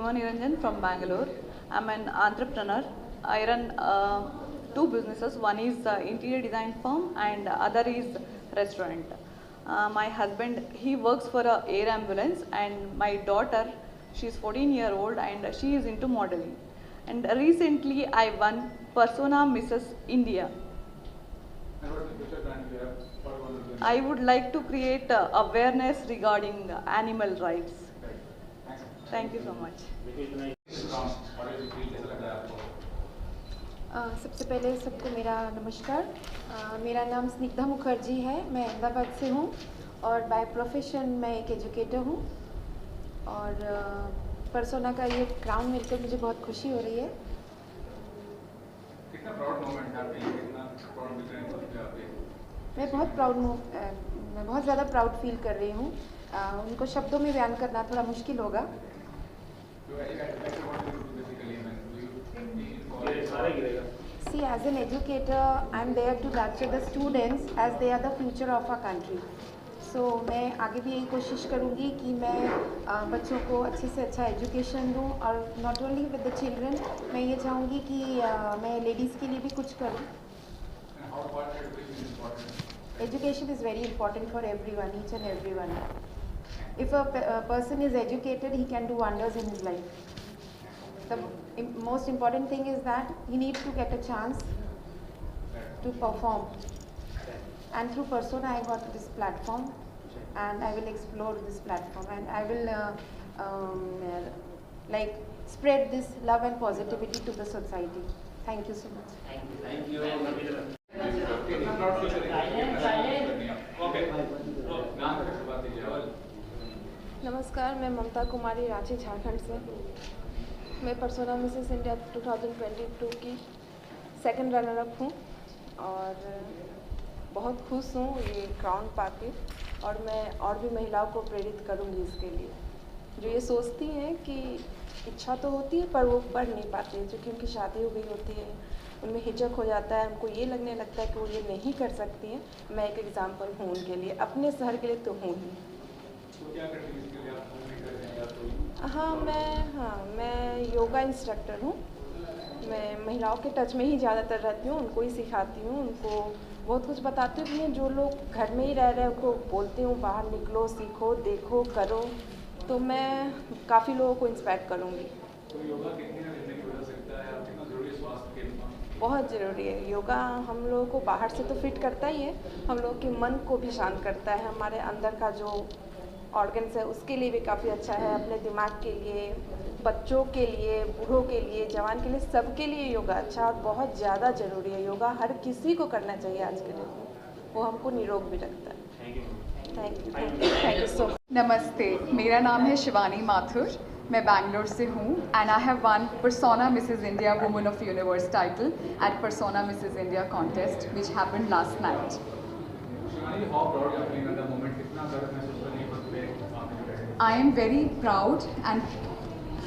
Seema Niranjan from Bangalore. I'm an entrepreneur. I run two businesses. One is interior design firm and other is restaurant. My husband, he works for a air ambulance, and my daughter, she's 14-year-old and she is into modeling. And recently I won Persona Mrs. India. And what is the future plan you have for one of the I would like to create awareness regarding animal rights. Thanks. Thank you so much. सबसे पहले सबको मेरा नमस्कार। मेरा नाम स्निग्धा मुखर्जी है। मैं अहमदाबाद से हूँ और बाय प्रोफेशन मैं एक एजुकेटर हूँ। और पर्सोना का ये क्राउन मिलकर मुझे बहुत खुशी हो रही है। कितना प्राउड मोमेंट है आपके लिए? कितना प्राउड मिल रहा है आपके? मैं बहुत ज़्यादा प्राउड फील कर रही हूँ। उनको शब्दों में बयान करना थोड़ा मुश्किल होगा। See, as an educator, I am there to nurture the students as they are the future of our country. So मैं आगे भी यही कोशिश करूँगी कि मैं बच्चों को अच्छे से अच्छा एजुकेशन दूँ और not only with the children, मैं ये चाहूँगी कि मैं लेडीज़ के लिए भी कुछ करूँ। Education is very important for everyone, each and everyone. If a person is educated, he can do wonders in his life. The most important thing is that he needs to get a chance to perform. And through Persona, I got this platform, and I will explore this platform, and I will like spread this love and positivity to the society. Thank you so much. Thank you. नमस्कार, मैं ममता कुमारी रांची झारखंड से। मैं persona Mrs India 2022 की second runner up हूँ और बहुत खुश हूँ ये क्राउन पाके। और मैं और भी महिलाओं को प्रेरित करूँगी इसके लिए, जो ये सोचती हैं कि इच्छा तो होती है पर वो बढ़ नहीं पाती है, क्योंकि उनकी शादी हो गई होती है, उनमें हिचक हो जाता है, उनको ये लगने लगता है कि वो ये नहीं कर सकती हैं। मैं एक एग्जाम्पल हूँ उनके लिए, अपने शहर के लिए तो हूँ ही। मैं योगा इंस्ट्रक्टर हूँ। मैं महिलाओं के टच में ही ज़्यादातर रहती हूँ, उनको ही सिखाती हूँ, उनको बहुत कुछ बताती भी हैं। जो लोग घर में ही रह रहे हैं उनको बोलती हूँ बाहर निकलो, सीखो, देखो, करो। तो मैं काफ़ी लोगों को इंस्पायर करूँगी। तो योगा कितनी ज़िंदगी बदल सकता है? कितना ज़रूरी है स्वास्थ्य के लिए? बहुत ज़रूरी है। योगा हम लोगों को बाहर से तो फिट करता ही है, हम लोगों के मन को भी शांत करता है। हमारे अंदर का जो ऑर्गन्स है उसके लिए भी काफ़ी अच्छा है, अपने दिमाग के लिए, बच्चों के लिए, बूढ़ों के लिए, जवान के लिए, सबके लिए योगा अच्छा और बहुत ज़्यादा ज़रूरी है। योगा हर किसी को करना चाहिए आज के दिन में, वो हमको निरोग भी रखता है। Thank you so much. नमस्ते, मेरा नाम है शिवानी माथुर। मैं बैंगलोर से हूँ and I have one persona Mrs India woman of universe title at persona Mrs India contest which happened last night. I am very proud and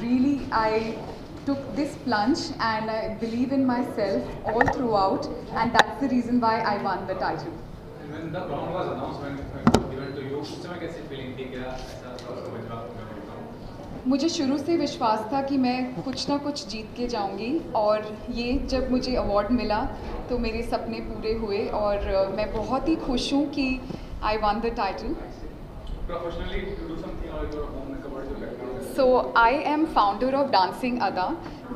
really I took this plunge and I believe in myself all throughout, and that's the reason why I won the title. And when the crown was announced, when it was given to you, उस समय कैसी feeling थी? क्या ऐसा समझ? मुझे शुरू से विश्वास था कि मैं कुछ ना कुछ जीत के जाऊंगी, और ये जब मुझे अवार्ड मिला तो मेरे सपने पूरे हुए और मैं बहुत ही खुश हूँ कि I won the title. Professionally, to do something or your home makeup, what is your background? So I am founder of Dancing Ada.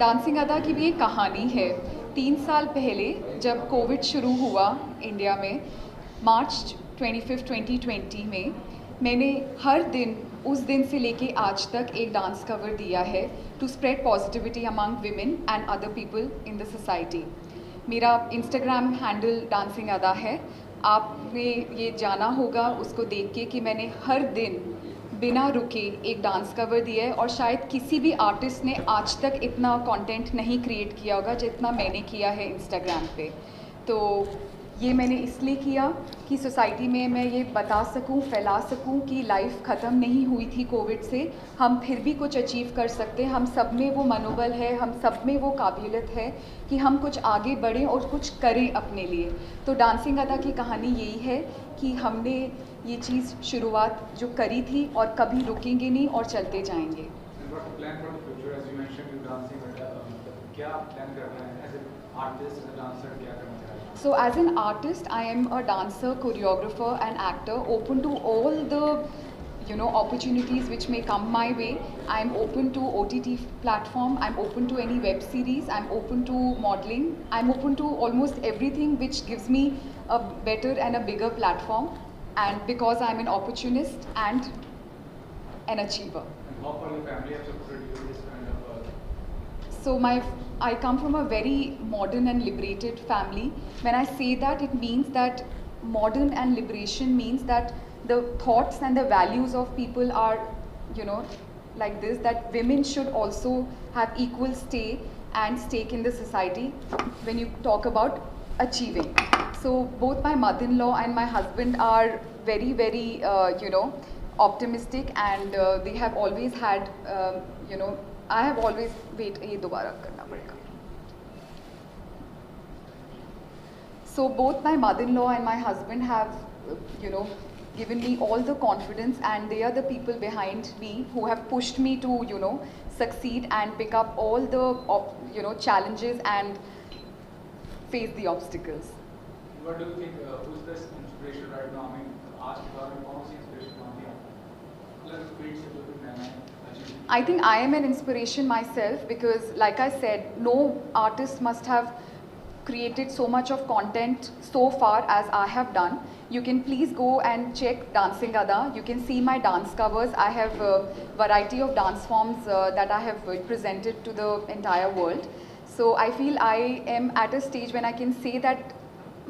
Dancing Ada की भी एक कहानी है। 3 साल पहले जब कोविड शुरू हुआ इंडिया में, मार्च 25, 2020 में, मैंने हर दिन उस दिन से लेके आज तक एक डांस कवर दिया है to spread positivity among women and other people in the society. मेरा इंस्टाग्राम हैंडल डांसिंग अदा है। आपने ये जाना होगा उसको देख के कि मैंने हर दिन बिना रुके एक डांस कवर दिया है, और शायद किसी भी आर्टिस्ट ने आज तक इतना कंटेंट नहीं क्रिएट किया होगा जितना मैंने किया है इंस्टाग्राम पे। तो ये मैंने इसलिए किया कि सोसाइटी में मैं ये बता सकूं, फैला सकूं कि लाइफ ख़त्म नहीं हुई थी कोविड से, हम फिर भी कुछ अचीव कर सकते हैं। हम सब में वो मनोबल है, हम सब में वो काबिलियत है कि हम कुछ आगे बढ़ें और कुछ करें अपने लिए। तो डांसिंग अदा की कहानी यही है कि हमने ये चीज़ शुरुआत जो करी थी और कभी रुकेंगे नहीं और चलते जाएंगे। And what plan for the future as dancing क्या प्लान कर रहे हैं एज एन आर्टिस्ट डांसर, क्या करना चाह रहे हैं? So as an artist, I am a dancer, choreographer and actor, open to all the opportunities which may come my way. I'm open to OTT platform, I'm open to any web series, I'm open to modeling, I'm open to almost everything which gives me a better and a bigger platform, and because I'm an opportunist and an achiever. And how far your family have supported you in this kind of So I come from a very modern and liberated family. When I say that, it means that modern and liberation means that the thoughts and the values of people are, like this, that women should also have equal stake in the society when you talk about achieving. So both my mother-in-law and my husband are very, very, optimistic, and they have always had, I have always, wait, ये दोबारा करना पड़ेगा. So both my mother-in-law and my husband have, given me all the confidence, and they are the people behind me who have pushed me to, succeed and pick up all the, challenges and face the obstacles. What do you think, who's the inspiration right now? I mean, आज के दौर में कौन सी inspiration मानती हैं आप? अलग field से जो भी नया achieve. I think I am an inspiration myself, because like I said, no artist must have created so much of content so far as I have done. You can please go and check Dancing Ada. You can see my dance covers. I have a variety of dance forms that I have presented to the entire world. So I feel I am at a stage when I can say that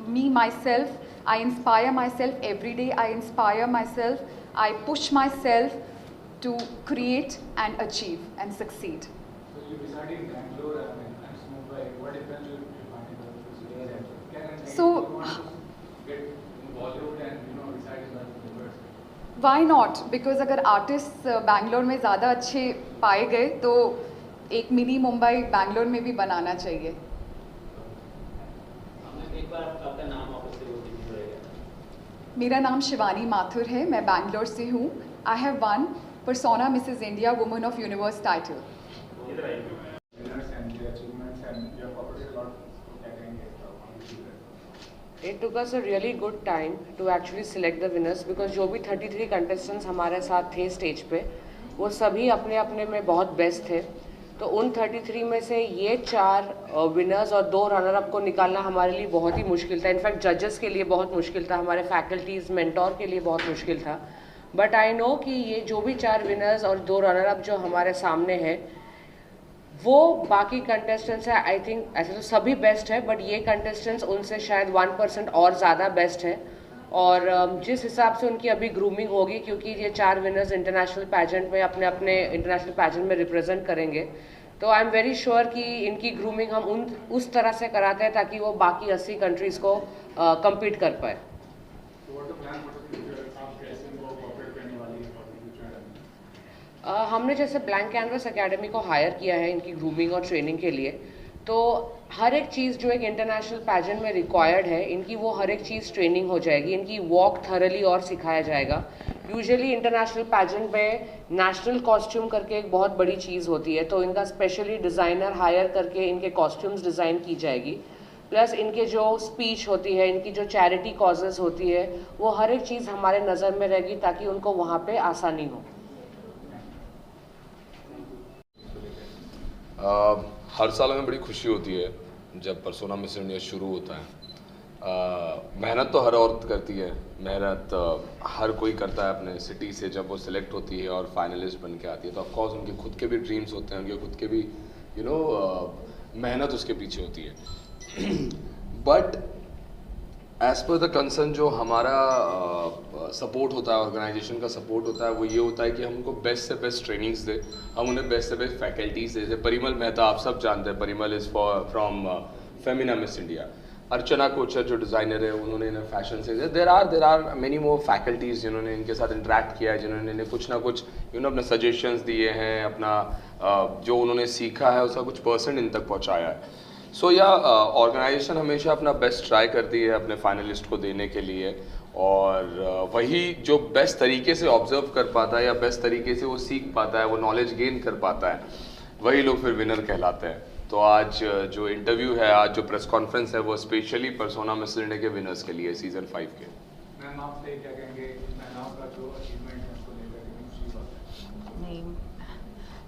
me, myself, I inspire myself every day. I inspire myself. I push myself to create and achieve and succeed. So you reside in Bangalore and Mumbai. What difference you find in the So, you want to get in Bollywood and reside in Mumbai? Why not? Because अगर artists Bangalore में ज़्यादा अच्छे पाए गए तो एक mini Mumbai Bangalore में भी बनाना चाहिए. एक बार आपका नाम वापस से वो दीजिएगा. मेरा नाम शिवानी माथुर है, मैं बैंगलोर से हूँ. I have won Persona Mrs. India Woman of Universe title. Winners and their achievements, and you have cooperated a lot with category. It took us a really good time to actually select the winners, because जो भी 33 contestants हमारे साथ थे stage पे, वो सभी अपने अपने में बहुत बेस्ट थे. तो उन 33 में से ये 4 विनर्स और 2 रनर अप को निकालना हमारे लिए बहुत ही मुश्किल था. इनफैक्ट जजेस के लिए बहुत मुश्किल था, हमारे फैकल्टीज़ मेंटोर के लिए बहुत मुश्किल था. बट आई नो कि ये जो भी 4 विनर्स और 2 रनर अप जो हमारे सामने हैं, वो बाकी कंटेस्टेंट्स है. आई थिंक ऐसे तो सभी बेस्ट है, बट ये कंटेस्टेंट्स उनसे शायद 1% और ज़्यादा बेस्ट है. और जिस हिसाब से उनकी अभी ग्रूमिंग होगी, क्योंकि ये 4 विनर्स इंटरनेशनल पैजेंट में अपने अपने इंटरनेशनल पैजेंट में रिप्रेजेंट करेंगे, तो आई एम वेरी श्योर कि इनकी ग्रूमिंग हम उस तरह से कराते हैं ताकि वो बाकी 80 कंट्रीज़ को कम्पीट कर पाए. हमने जैसे ब्लैंक कैनवस एकेडमी को हायर किया है इनकी ग्रूमिंग और ट्रेनिंग के लिए, तो हर एक चीज़ जो एक इंटरनेशनल पैजेंट में रिक्वायर्ड है, इनकी वो हर एक चीज़ ट्रेनिंग हो जाएगी. इनकी वॉक थरली और सिखाया जाएगा. यूजुअली इंटरनेशनल पैजेंट में नेशनल कॉस्ट्यूम करके एक बहुत बड़ी चीज़ होती है, तो इनका स्पेशली डिज़ाइनर हायर करके इनके कॉस्ट्यूम्स डिज़ाइन की जाएगी. प्लस इनके जो स्पीच होती है, इनकी जो चैरिटी कॉजेज़ होती है, वो हर एक चीज़ हमारे नज़र में रहेगी ताकि उनको वहाँ पे आसानी हो. हर साल में बड़ी खुशी होती है जब परसोना मिस इंडिया शुरू होता है. मेहनत तो हर औरत करती है, मेहनत हर कोई करता है अपने सिटी से. जब वो सिलेक्ट होती है और फाइनलिस्ट बन के आती है, तो ऑफकोर्स उनके खुद के भी ड्रीम्स होते हैं, उनके खुद के भी मेहनत उसके पीछे होती है. But as per the concern जो हमारा सपोर्ट होता है, ऑर्गेनाइजेशन का सपोर्ट होता है, वो ये होता है कि हम उनको बेस्ट से बेस्ट ट्रेनिंग्स दें, हम उन्हें बेस्ट से बेस्ट फैकल्टीज दें. जैसे परिमल मेहता आप सब जानते हैं, Parimal is from Femina Miss India. Archana Kochhar जो डिज़ाइनर है, उन्होंने इन्हें फैशन से there are many more faculties जिन्होंने इनके साथ इंटरेक्ट किया है, जिन्होंने इन्हें कुछ ना कुछ अपने सजेशंस दिए हैं, अपना जो उन्होंने सीखा है उसका कुछ % इन तक पहुँचाया है. सो ऑर्गेनाइजेशन हमेशा अपना बेस्ट ट्राई करती है अपने फाइनलिस्ट को देने के लिए, और वही जो बेस्ट तरीके से ऑब्जर्व कर पाता है या बेस्ट तरीके से वो सीख पाता है, वो नॉलेज गेन कर पाता है, वही लोग फिर विनर कहलाते हैं। तो आज जो इंटरव्यू है, आज जो प्रेस कॉन्फ्रेंस है, वो स्पेशली पर्सोना मिस इंडिया के विनर्स के लिए, सीजन 5 के। मैम आपसे क्या कहेंगे महिलाओं का जो अचीवमेंट है उसको लेकर के खुशी बात है? नहीं,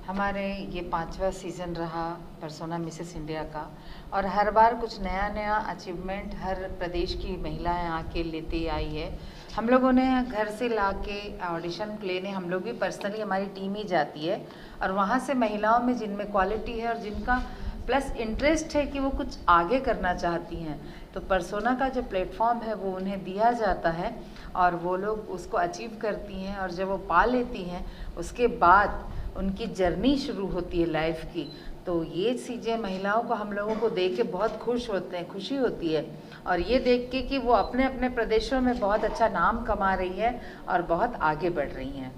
हमारे ये 5वां सीज़न रहा पर्सोना मिसेस इंडिया का, और हर बार कुछ नया नया अचीवमेंट हर प्रदेश की महिलाएं आके लेती आई है। हम लोगों ने घर से लाके ऑडिशन लेने हम लोग भी पर्सनली हमारी टीम ही जाती है, और वहाँ से महिलाओं में जिनमें क्वालिटी है और जिनका प्लस इंटरेस्ट है कि वो कुछ आगे करना चाहती हैं, तो पर्सोना का जो प्लेटफॉर्म है वो उन्हें दिया जाता है और वो लोग उसको अचीव करती हैं, और जब वो पा लेती हैं उसके बाद उनकी जर्नी शुरू होती है लाइफ की। तो ये चीज़ें महिलाओं को हम लोगों को देख के बहुत खुश होते हैं, खुशी होती है, और ये देख के कि वो अपने अपने प्रदेशों में बहुत अच्छा नाम कमा रही है और बहुत आगे बढ़ रही हैं।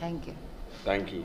Thank you. Thank you.